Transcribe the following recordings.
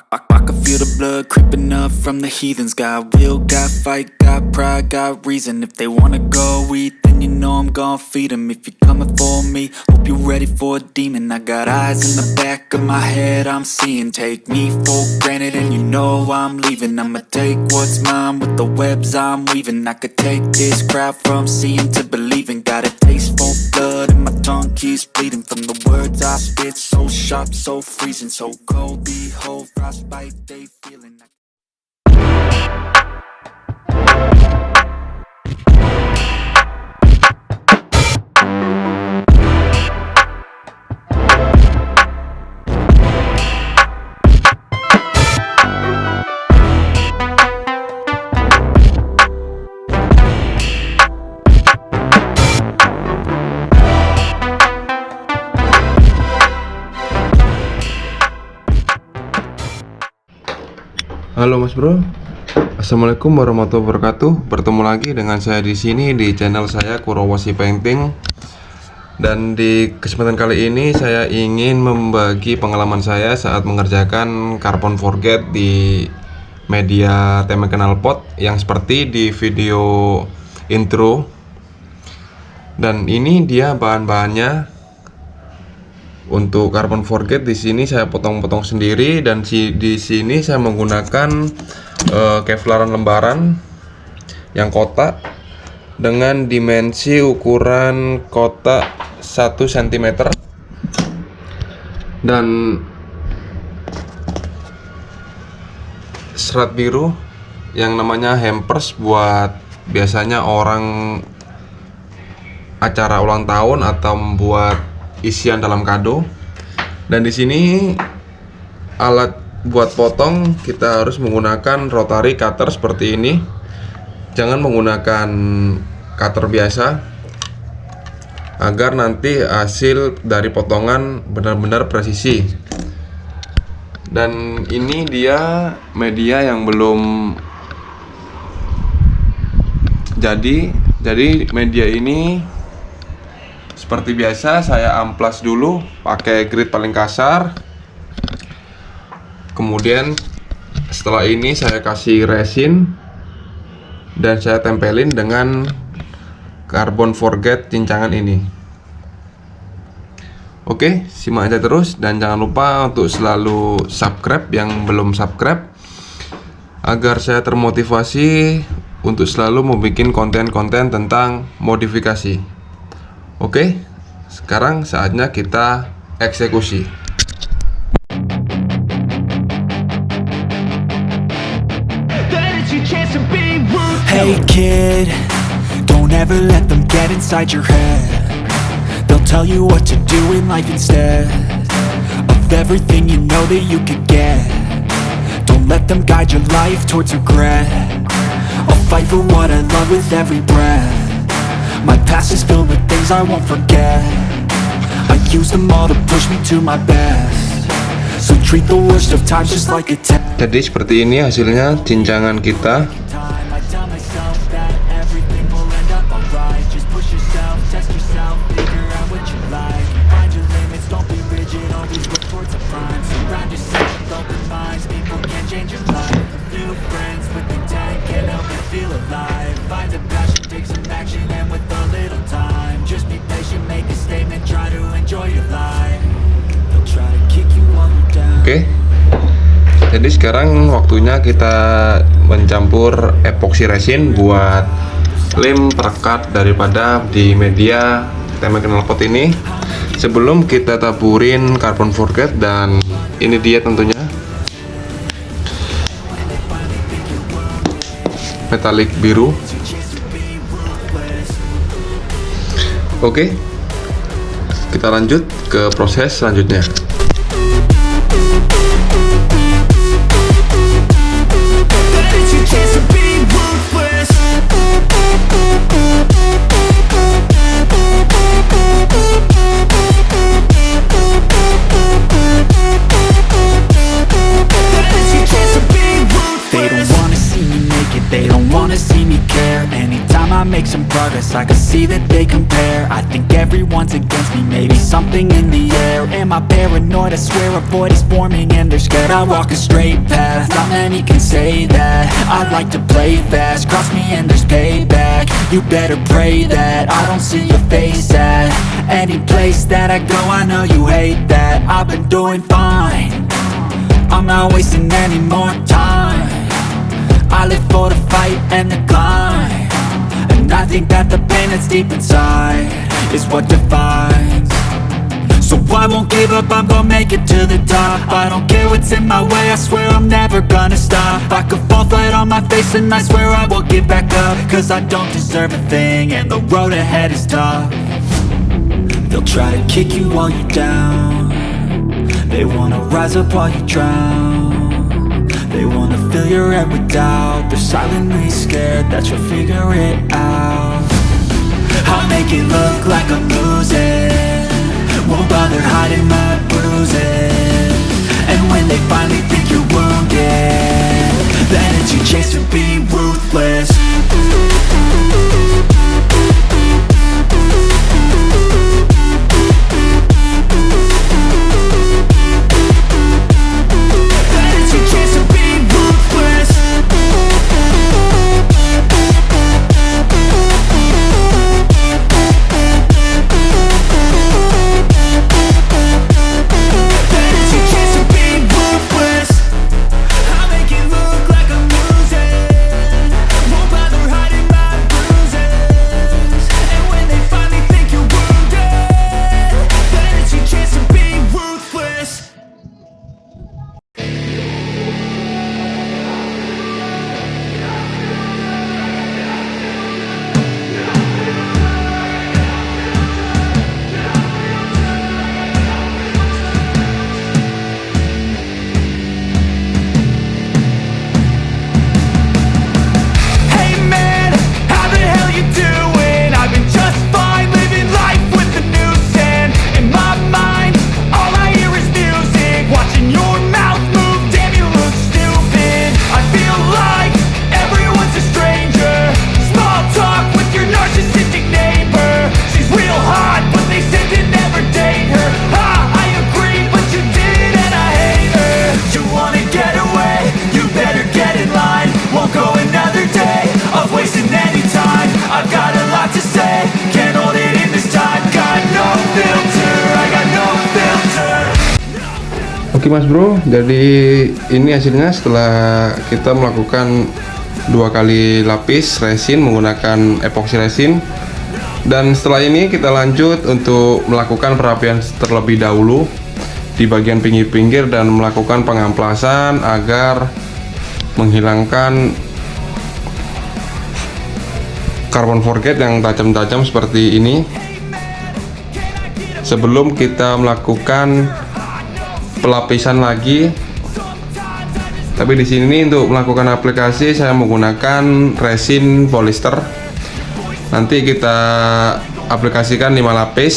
I can feel the blood creeping up from the heathens. Got will, got fight, got pride, got reason. If they wanna go eat, then you know I'm gon' feed them. If you're coming for me, hope you're ready for a demon. I got eyes in the back of my head, I'm seeing. Take me for granted and you know I'm leaving. I'ma take what's mine with the webs I'm weaving. I could take this crowd from seeing to believing. Got a taste for blood and my tongue keeps bleeding. From the words I spit, so sharp, so freezing, so cold. Behold, frostbite, they feeling. Halo Mas Bro, Assalamualaikum warahmatullahi wabarakatuh. Bertemu lagi dengan saya di sini di channel saya Kurowashi Painting. Dan di kesempatan kali ini saya ingin membagi pengalaman saya saat mengerjakan carbon forget di media tema knalpot yang seperti di video intro. Dan ini dia bahan-bahannya. Untuk carbon forget di sini saya potong-potong sendiri, dan di sini saya menggunakan kevlaran lembaran yang kotak dengan dimensi ukuran kotak 1 cm dan serat biru yang namanya hampers buat biasanya orang acara ulang tahun atau membuat isian dalam kado. Dan di sini alat buat potong kita harus menggunakan rotary cutter seperti ini. Jangan menggunakan cutter biasa agar nanti hasil dari potongan benar-benar presisi. Dan ini dia media yang belum jadi media ini seperti biasa saya amplas dulu pakai grit paling kasar. Kemudian setelah ini saya kasih resin dan saya tempelin dengan carbon forget cincangan ini. Oke, simak aja terus dan jangan lupa untuk selalu subscribe yang belum subscribe agar saya termotivasi untuk selalu membuat konten-konten tentang modifikasi. Oke, sekarang saatnya kita eksekusi. Hey kid, don't ever let them get inside your head. They'll tell you what to do in life instead of everything you know that you could get. Don't let them guide your life towards regret. I'll fight for what I love with every breath. My past is filled with things I won't forget. I use them all to push me to my best. So treat the worst of times just like a test. Jadi seperti ini hasilnya cincangan kita. I tell myself that everything will end up alright. Just push yourself, test yourself, figure out what you like. Find your limits, don't be rigid, always work towards a prime. Surround yourself with open minds, people can change your life. New friends with intent can help you feel alive. Find a passion, take some action, and with a little time, just be patient, make a statement, try to enjoy your life. They'll try to kick you while you're down. Oke. Jadi sekarang waktunya kita mencampur epoxy resin buat lem perekat daripada di media tema knalpot ini. Sebelum kita taburin carbon forget, dan ini dia tentunya metalik biru. Oke, kita lanjut ke proses selanjutnya. They don't wanna see me make it, they don't wanna see me care. Anytime I make some progress, I can see that they compare. I think everyone's against me, maybe something in the air. Am I paranoid? I swear a void is forming and they're scared. I walk a straight path, not many can say that. I like to play fast, cross me and there's payback. You better pray that I don't see your face at any place that I go. I know you hate that. I've been doing fine, I'm not wasting any more time. I live for the fight and the climb, and I think that the pain that's deep inside is what defines. So I won't give up, I'm gonna make it to the top. I don't care what's in my way, I swear I'm never gonna stop. I could fall flat on my face and I swear I won't give back up, cause I don't deserve a thing and the road ahead is tough. They'll try to kick you while you're down, they wanna rise up while you drown. They wanna fill your head with doubt, they're silently scared that you'll figure it out. I'll make it look like I'm losing, won't bother hiding my bruises. And when they finally think you're wounded, then it's your chance to be ruthless. Oke Mas Bro, jadi ini hasilnya setelah kita melakukan 2 kali lapis resin menggunakan epoxy resin. Dan setelah ini kita lanjut untuk melakukan perapian terlebih dahulu di bagian pinggir-pinggir dan melakukan pengamplasan agar menghilangkan carbon forget yang tajam-tajam seperti ini sebelum kita melakukan pelapisan lagi. Tapi di sini untuk melakukan aplikasi saya menggunakan resin polyester. Nanti kita aplikasikan 5 lapis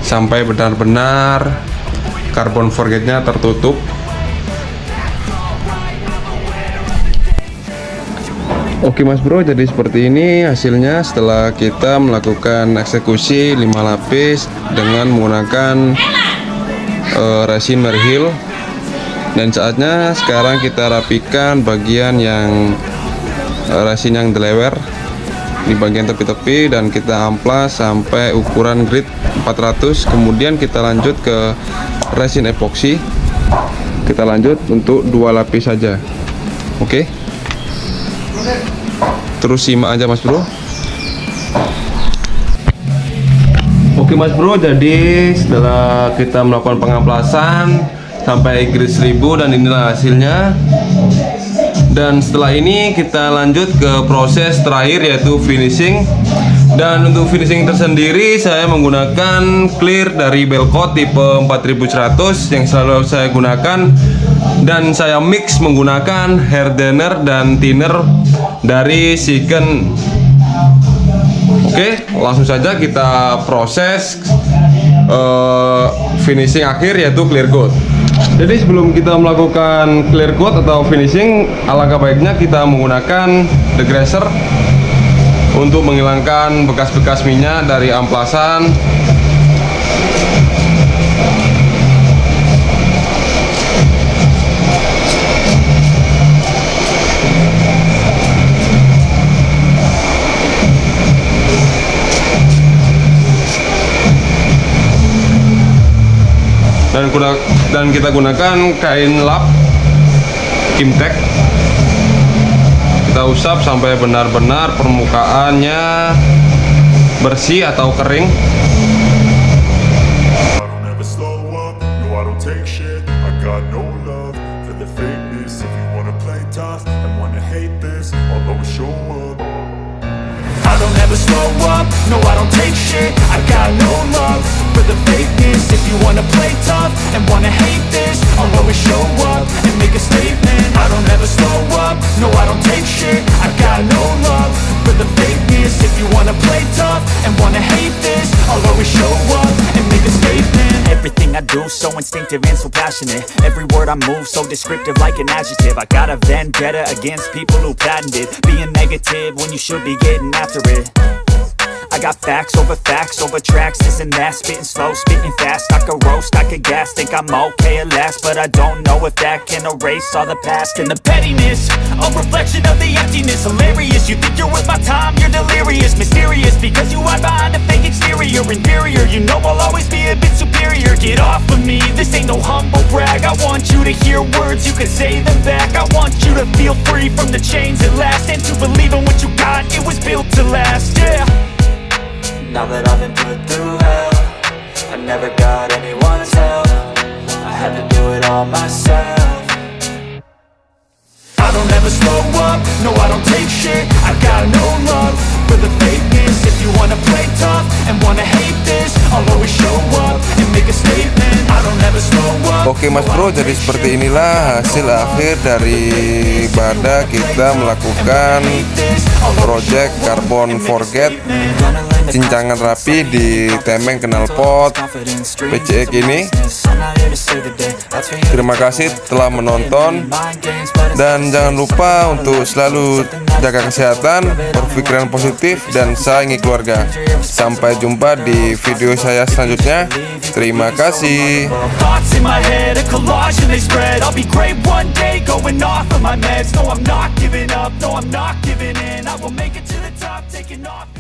sampai benar-benar carbon forgetnya tertutup. Oke Mas Bro, jadi seperti ini hasilnya setelah kita melakukan eksekusi 5 lapis dengan menggunakan resin merhil. Dan saatnya sekarang kita rapikan bagian yang resin yang delewer di bagian tepi-tepi dan kita amplas sampai ukuran grid 400. Kemudian kita lanjut ke resin epoxy. Kita lanjut untuk 2 lapis saja. Oke. Terus simak aja Mas Bro. Oke Mas Bro, jadi setelah kita melakukan pengamplasan sampai grid 1000 dan inilah hasilnya. Dan setelah ini kita lanjut ke proses terakhir yaitu finishing. Dan untuk finishing tersendiri saya menggunakan clear dari Belcoat tipe 4100 yang selalu saya gunakan, dan saya mix menggunakan hardener dan thinner dari Siken. Oke, langsung saja kita proses finishing akhir yaitu clear coat. Jadi sebelum kita melakukan clear coat atau finishing, alangkah baiknya kita menggunakan degreaser untuk menghilangkan bekas-bekas minyak dari amplasan. Dan kita gunakan kain lap Kimtek. Kita usap sampai benar-benar permukaannya bersih atau kering. I don't ever slow up, no I don't take shit. I got no love for the fakeness. If you wanna play tough and wanna hate this, I'll always show up and make a statement. I don't ever slow up, no I don't take shit. I got no love for the fakeness. If you wanna play tough and wanna hate this, I'll always show up and make a statement. Everything I do so instinctive and so passionate. Every word I move so descriptive like an adjective. I got a vendetta against people who patented being negative when you should be getting after it. I got facts over tracks, this and that. Spitting slow, spitting fast. I could roast, I could gas. Think I'm okay at last, but I don't know if that can erase all the past. And the pettiness, a reflection of the emptiness. Hilarious, you think you're worth my time, you're delirious. Mysterious, because you hide behind a fake exterior. Inferior, you know I'll always be a bit superior. Get off of me, this ain't no humble brag. I want you to hear words, you can say them back. I want you to feel free from the chains at last, and to believe in what you got, it was built to last, yeah. Now that I've been put through hell, I never got anyone's help. I had to do it all myself. I don't ever slow up, no I don't take shit. I got no love for the fakeness. If you wanna play tough and wanna hate this, I'll always show up and make a statement. I don't ever slow up. Oke Mas Bro, jadi seperti inilah hasil akhir daripada kita melakukan project Carbon Forget cincangan rapi di temeng knalpot PCX ini. Terima kasih telah menonton, dan jangan lupa untuk selalu jaga kesehatan, berpikiran positif, dan sayangi keluarga. Sampai jumpa di video saya selanjutnya. Terima kasih. Thoughts in my head, a collage and they spread. I'll be great one day, going off of my meds. No, I'm not giving up, no, I'm not giving in. I will make it to the top, taking off.